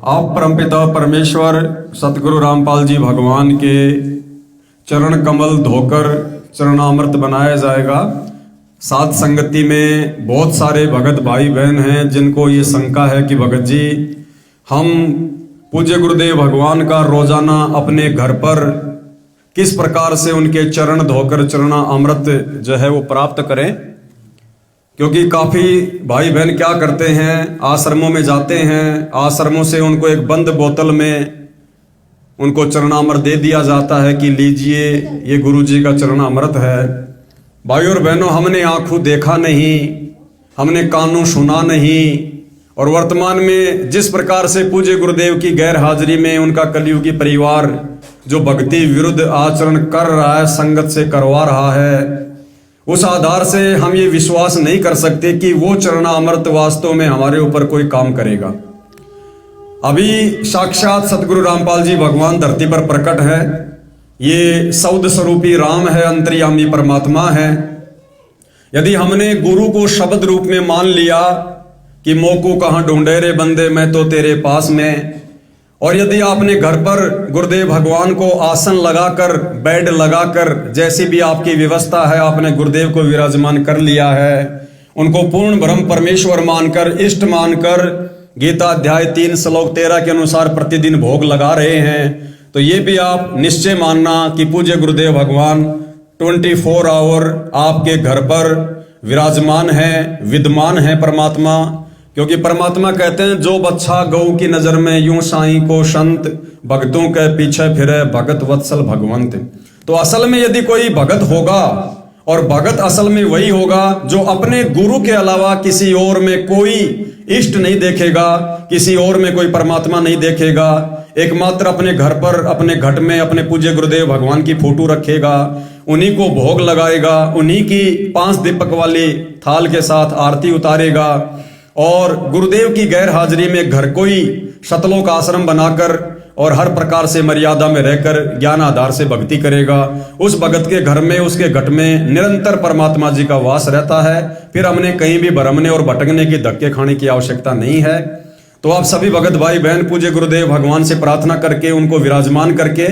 आप परमपिता परमेश्वर सतगुरु रामपाल जी भगवान के चरण कमल धोकर चरणामृत बनाया जाएगा। साथ संगति में बहुत सारे भगत भाई बहन हैं जिनको ये शंका है कि भगत जी हम पूज्य गुरुदेव भगवान का रोजाना अपने घर पर किस प्रकार से उनके चरण धोकर चरणामृत जो है वो प्राप्त करें। क्योंकि काफी भाई बहन क्या करते हैं, आश्रमों में जाते हैं, आश्रमों से उनको एक बंद बोतल में उनको चरणामृत दे दिया जाता है कि लीजिए ये गुरुजी का चरणामृत है। भाइयों और बहनों, हमने आंखों देखा नहीं, हमने कानों सुना नहीं, और वर्तमान में जिस प्रकार से पूज्य गुरुदेव की गैर हाजिरी में उनका कलयुगी परिवार जो भक्ति विरुद्ध आचरण कर रहा है, संगत से करवा रहा है, उस आधार से हम ये विश्वास नहीं कर सकते कि वो चरणामृत वास्तव में हमारे ऊपर कोई काम करेगा। अभी साक्षात सतगुरु रामपाल जी भगवान धरती पर प्रकट है। ये सौद स्वरूपी राम है, अंतर्यामी परमात्मा है। यदि हमने गुरु को शब्द रूप में मान लिया कि मोको कहाँ ढूंढे रे बंदे मैं तो तेरे पास में, और यदि आपने घर पर गुरुदेव भगवान को आसन लगाकर, बेड लगाकर, जैसी भी आपकी व्यवस्था है, आपने गुरुदेव को विराजमान कर लिया है, उनको पूर्ण ब्रह्म परमेश्वर मानकर, इष्ट मानकर, गीता अध्याय 3 श्लोक 13 के अनुसार प्रतिदिन भोग लगा रहे हैं, तो ये भी आप निश्चय मानना कि पूज्य गुरुदेव भगवान 24 आवर आपके घर पर विराजमान है, विद्यमान है परमात्मा। क्योंकि परमात्मा कहते हैं जो बच्चा गऊ की नजर में यूं साईं को संत, भक्तों के पीछे फिरे भगत वत्सल भगवंत। तो असल में यदि कोई भगत होगा, और भगत असल में वही होगा जो अपने गुरु के अलावा किसी और में कोई इष्ट नहीं देखेगा, किसी और में कोई परमात्मा नहीं देखेगा, एकमात्र अपने घर पर, अपने घट में अपने पूज्य गुरुदेव भगवान की फोटो रखेगा, उन्हीं को भोग लगाएगा, उन्हीं की 5 दीपक वाली थाल के साथ आरती उतारेगा, और गुरुदेव की गैर हाजिरी में घर को ही शतलोक आश्रम बनाकर और हर प्रकार से मर्यादा में रहकर ज्ञान आधार से भक्ति करेगा। उस भगत के घर में, उसके घट में निरंतर परमात्मा जी का वास रहता है। फिर हमने कहीं भी भरमने और भटकने की, धक्के खाने की आवश्यकता नहीं है। तो आप सभी भगत भाई बहन पूज्य गुरुदेव भगवान से प्रार्थना करके, उनको विराजमान करके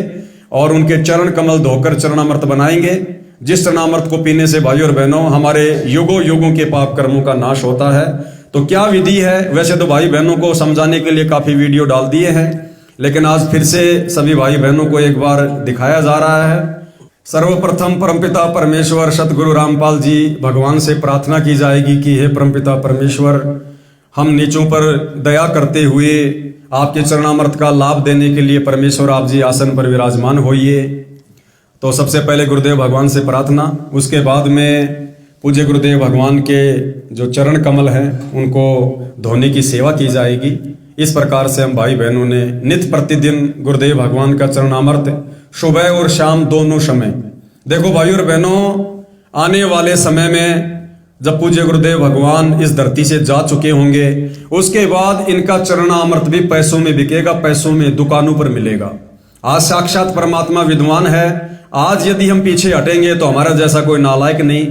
और उनके चरण कमल धोकर चरणामृत बनाएंगे, जिस चरणामृत को पीने से भाइयों और बहनों हमारे युगों युगों के पाप कर्मों का नाश होता है। तो क्या विधि है, वैसे तो भाई बहनों को समझाने के लिए काफी वीडियो डाल दिए हैं, लेकिन आज फिर से सभी भाई बहनों को एक बार दिखाया जा रहा है। सर्वप्रथम परमपिता परमेश्वर सतगुरु रामपाल जी भगवान से प्रार्थना की जाएगी कि हे परमपिता परमेश्वर, हम नीचों पर दया करते हुए आपके चरणामृत का लाभ देने के लिए परमेश्वर आप जी आसन पर विराजमान होइए। तो सबसे पहले गुरुदेव भगवान से प्रार्थना, उसके बाद में पूज्य गुरुदेव भगवान के जो चरण कमल हैं उनको धोने की सेवा की जाएगी। इस प्रकार से हम भाई बहनों ने नित्य प्रतिदिन गुरुदेव भगवान का चरणामृत सुबह और शाम दोनों समय, देखो भाइयों और बहनों, आने वाले समय में जब पूज्य गुरुदेव भगवान इस धरती से जा चुके होंगे, उसके बाद इनका चरणामृत भी पैसों में बिकेगा, पैसों में दुकानों पर मिलेगा। आज साक्षात परमात्मा विद्वान है। आज यदि हम पीछे हटेंगे तो हमारा जैसा कोई नालायक नहीं।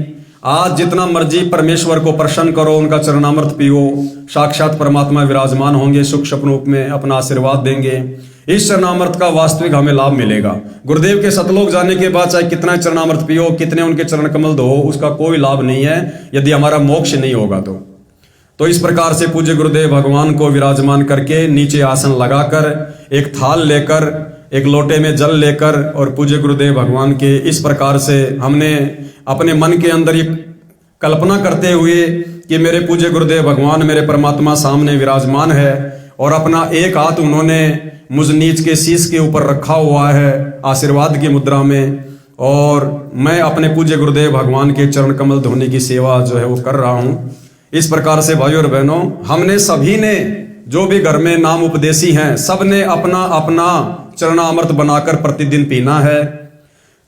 आज जितना मर्जी परमेश्वर को प्रसन्न करो, उनका चरणामृत पियो, साक्षात परमात्मा विराजमान होंगे, सुख स्वप्न में अपना आशीर्वाद देंगे। इस चरणामृत का वास्तविक हमें लाभ मिलेगा। गुरुदेव के सतलोक जाने के बाद चाहे कितना चरणामृत पियो, कितने उनके चरण कमल धो, उसका कोई लाभ नहीं है यदि हमारा मोक्ष नहीं होगा। तो इस प्रकार से पूज्य गुरुदेव भगवान को विराजमान करके नीचे आसन लगाकर, एक थाल लेकर, एक लोटे में जल लेकर, और पूज्य गुरुदेव भगवान के इस प्रकार से हमने अपने मन के अंदर ये कल्पना करते हुए कि मेरे पूज्य गुरुदेव भगवान, मेरे परमात्मा सामने विराजमान है, और अपना एक हाथ उन्होंने मुझ नीच के शीश के ऊपर रखा हुआ है आशीर्वाद की मुद्रा में, और मैं अपने पूज्य गुरुदेव भगवान के चरण कमल धोने की सेवा जो है वो कर रहा हूं। इस प्रकार से भाइयों और बहनों, हमने सभी ने, जो भी घर में नाम उपदेशी हैं, सब ने अपना अपना चरणामृत बनाकर प्रतिदिन पीना है।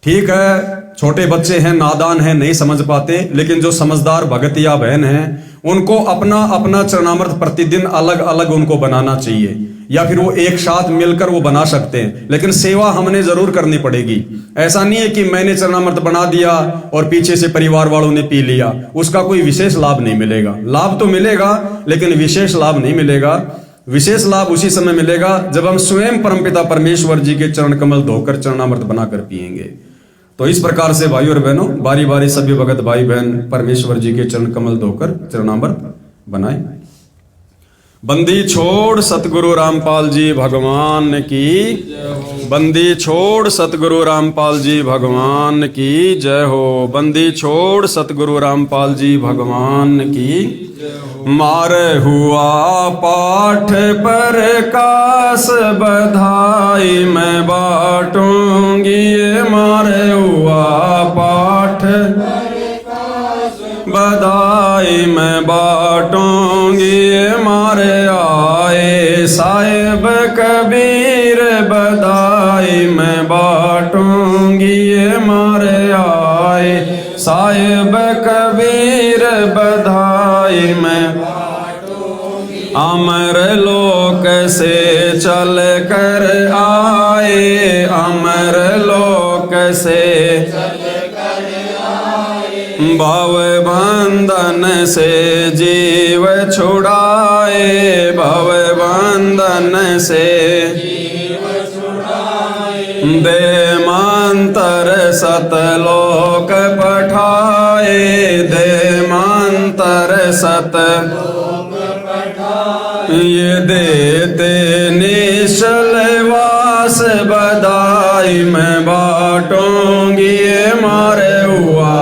ठीक है, छोटे बच्चे हैं, नादान हैं, नहीं समझ पाते, लेकिन जो समझदार भगत या बहन हैं, उनको अपना अपना चरणामृत प्रतिदिन अलग अलग उनको बनाना चाहिए, या फिर वो एक साथ मिलकर वो बना सकते हैं, लेकिन सेवा हमने जरूर करनी पड़ेगी। ऐसा नहीं है कि मैंने चरणामृत बना दिया और पीछे से परिवार वालों ने पी लिया, उसका कोई विशेष लाभ नहीं मिलेगा। लाभ तो मिलेगा लेकिन विशेष लाभ नहीं मिलेगा। विशेष लाभ उसी समय मिलेगा जब हम स्वयं परमपिता परमेश्वर जी के चरण कमल धोकर चरणामृत बनाकर पिएंगे। तो इस प्रकार से भाई और बहनों, बारी बारी सभी भगत भाई बहन परमेश्वर जी के चरण कमल धोकर चरणामृत बनाए। बंदी छोड़ सतगुरु रामपाल जी भगवान की, बंदी छोड़ सतगुरु रामपाल जी भगवान की जय हो। बंदी छोड़ सतगुरु रामपाल जी भगवान की। मारे हुआ पाठ पर कास बधाई मैं बांटूंगी, मारे हुआ पाठ बधाई मैं बांटूंगी। मारे आए साहिब कबीर बधाई मैं बांटूंगी, मारे आए साहिब कबीर बधाई मैं बांटूंगी। अमर लोक से चल कर आए, अमर लोक से भव बंधन से जीव छुड़ाए, भव बंधन से जीव छुड़ाए। दे मंतर सतलोक पठाए, दे मंतर सतलोक पठाए। ये देते निश्चल वास बधाई मैं बांटूंगी, मारे हुआ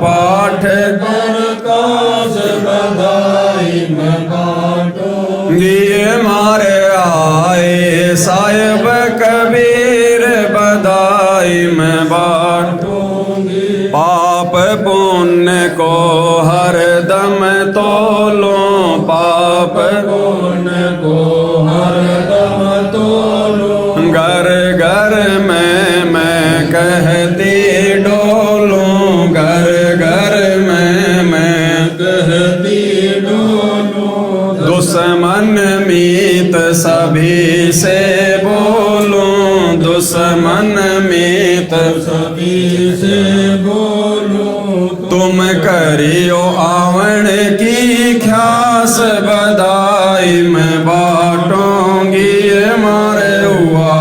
पाठ पर कास बधाई मैं बांटूंगी। मारे आए साहिब कबीर बधाई मैं बांटूंगी। पाप पुण्य को हर दम तोलो, पाप पुण्य को हर दम तोलो। घर घर में मैं कहती डोलूं, घर घर में मैं कहती डोलूं। दुश्मन मीत सभी से बोलूं, दुश्मन मीत सभी से बोलूं। तुम करियो आवण की ख्यास बधाई मैं बांटूंगी, मारे हुआ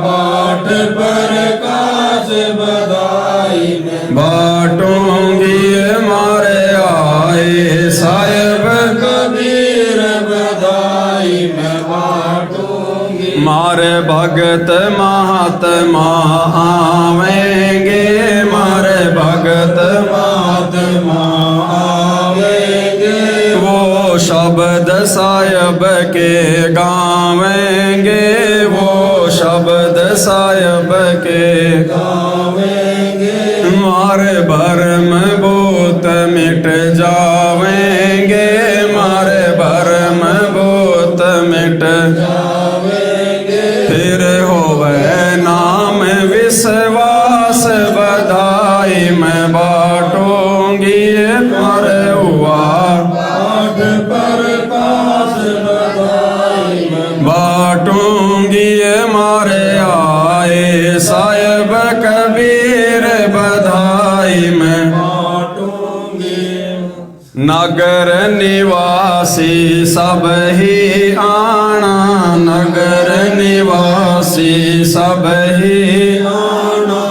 पाठ पर कास बधाई मैं बांटूंगी। मारे आए साहिब कबीर बधाई मैं बांटूंगी। मारे भगत महात्मा आवेंगे, मारे भगत महात्मा आवेंगे। वो शब्द साहिब के गावेंगे, वो शब्द साहिब के गावेंगे। मारे भरम भूत मिट जावेंगे, मारे भरम भूत मिट जावेंगे। फिर होवे नाम विश्वास बधाई मैं बांटूंगी, मारे हुआ पाठ पर कास बधाई मैं बांटूंगी। मारे आए साहिब कबीर बधाई मैं बांटूंगी। नगर निवासी सब ही आना, नगर निवासी सब ही आना।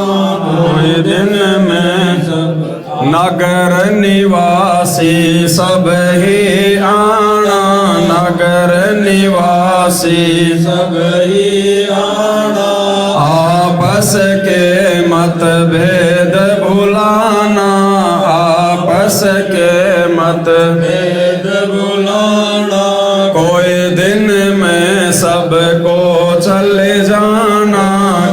कोई दिन में सब नगर निवासी सब ही आना, नगर निवासी सब ही आना। आपस के मतभेद भुलाना, आपस के मतभेद भुलाना। कोई दिन में सबको चले जाना,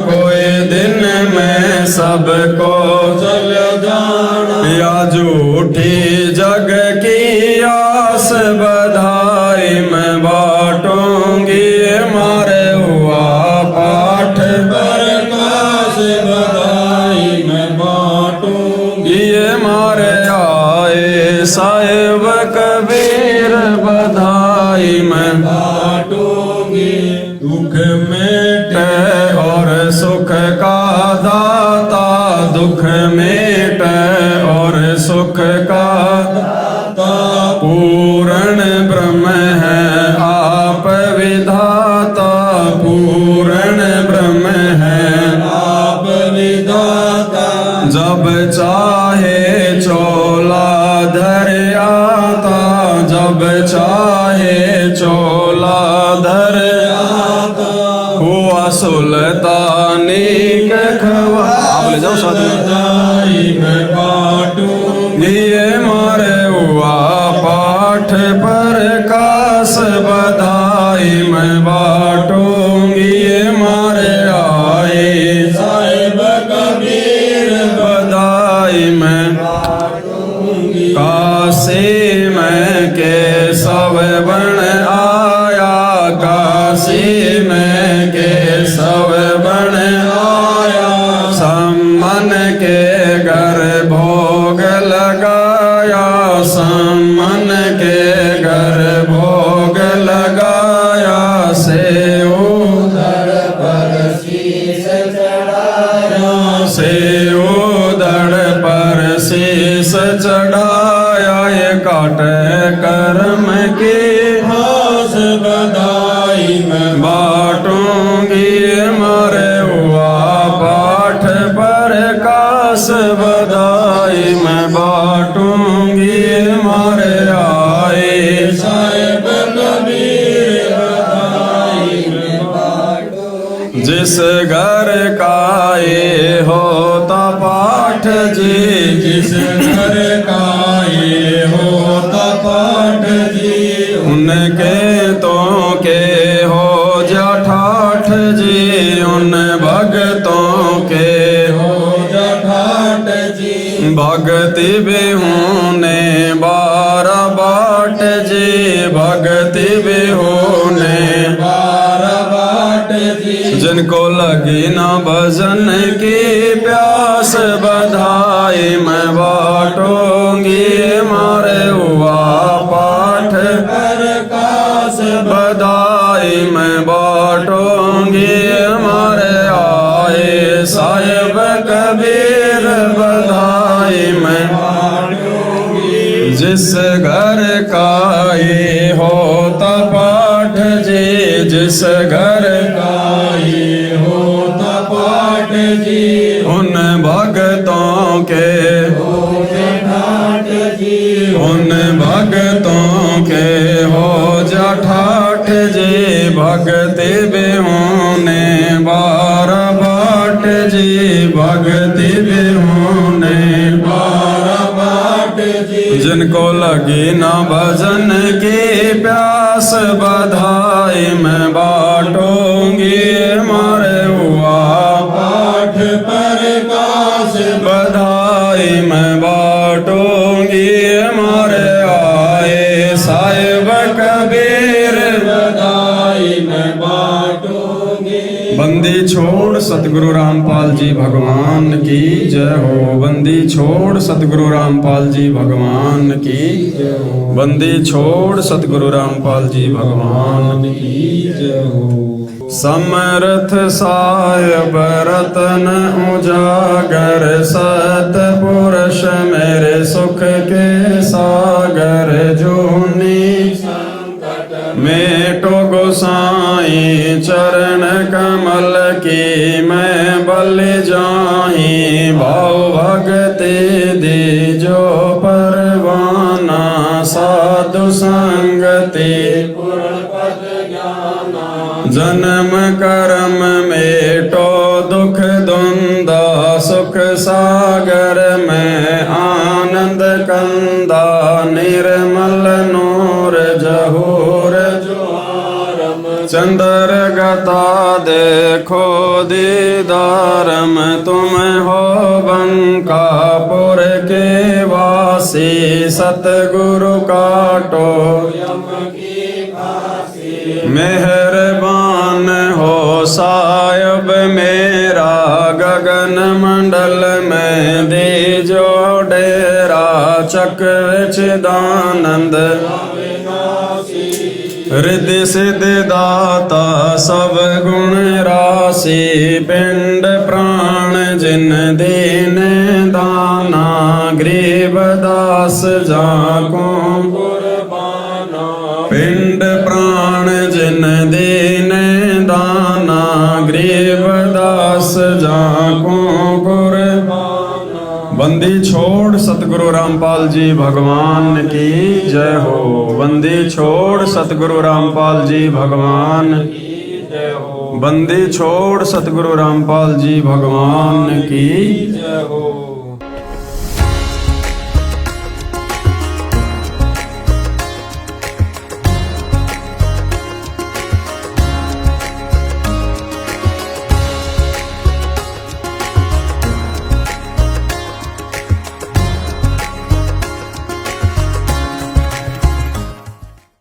कोई दिन में सबको चले जाना। या झूठी जग की आस बधाई मैं बांटूंगी, मारे हुआ पाठ पर कास बधाई मैं बांटूंगी। मारे आए साहिब कबीर बधाई मैं बांटूंगी। दुख मेटे और सुख का दाता, दुख मेटे और सुख का दाता। पूर्ण ब्रह्म है आप विधाता, पूर्ण ब्रह्म है आप विधाता जब चाहे चोला धर आता जब चाहे चोला धर आता हुआ सुल्तानी के खवा आप ले जाओ साथ बधाई मैं बाटूंगी ये मारे हुआ पाठ पर कास बधाई मैं बाटूंगी ये मारे आए साहिब कबीर बधाई मैं बाटूंगी काशी में केशव बन आया काशी में केशव बन आया सम्मन के घर भोग लगाया सम्मन के घर भोग लगाया सेव दर पर शीश चढ़ाया सेव दड़ पर शीस चढ़ाया ये काट कर्म की हास बधाई मैं बाटूंगी मारे हुआ पाठ पर कास बधाई मैं बाटूंगी मारे आए साहिब कबीर बधाई मैं बाटूंगी जिस घर का ये होता पाठ जी जिस घर का ये होता पाठ जी उनके तो के हो जा ठाठ जी उन भगतों के हो जा ठाठ जी भक्ति बिहुने बार बाट जी भक्ति बिहुने बार बाट जी जिनको लगी न भजन की प्यास बधाई मैं बाटूंगी मारे हुआ पाठ पर कास बधाई मैं बाटूंगी मारे आए साहिब कबीर बधाई मैं बाटूंगी जिस घर का ये होता पाठ जी जिस घर का ये होता पाठ जी उन भगतों के हो जा ठाठ जी उन भगतों के हो जा ठाठ जी भक्ति बिहुने बार बाट जी भक्ति बिहुने बार बाट जी जिनको लगी न भजन की प्यास बधाई मैं बाटूंगी मारे हुआ पाठ पर कास बधाई मैं बाटूंगी मारे आए साहिब कबीर बधाई मैं बाटूंगी बंदी छोड़ सतगुरु रामपाल जी भगवान की जय हो बंदी छोड़ सतगुरु रामपाल जी भगवान की जय हो बंदी छोड़ सतगुरु रामपाल जी भगवान की जय हो समर्थ साहिब रतन उजागर सतपुरुष मेरे सुख के सागर जूनी मेटो गोसाई चरण कमल की मैं बल जाही भाव भगति दीजो परवाना साधु संगति जन्म कर्म मेटो दुख द्वंदा सुख सागर में आनंद कंदा निर्मल नूर जहूर चंद्र गता देखो दीदारम तुम हो बंकापुर के वासी सतगुरु काटो मेहरबान हो साहिब मेरा गगन मंडल में दीजो डेरा चक्र चिदानंद रिद्धि सिद्धि दाता सब गुण राशि पिंड प्राण जिन दीन दाना गरीब दास जाको पिंड प्राण जिन दीन दाना जाको कुर्बाना। बंदी छोड़ सतगुरु रामपाल जी भगवान की जय हो। बंदी छोड़ सतगुरु रामपाल जी भगवान की जय हो। बंदी छोड़ सतगुरु रामपाल जी भगवान की जय हो।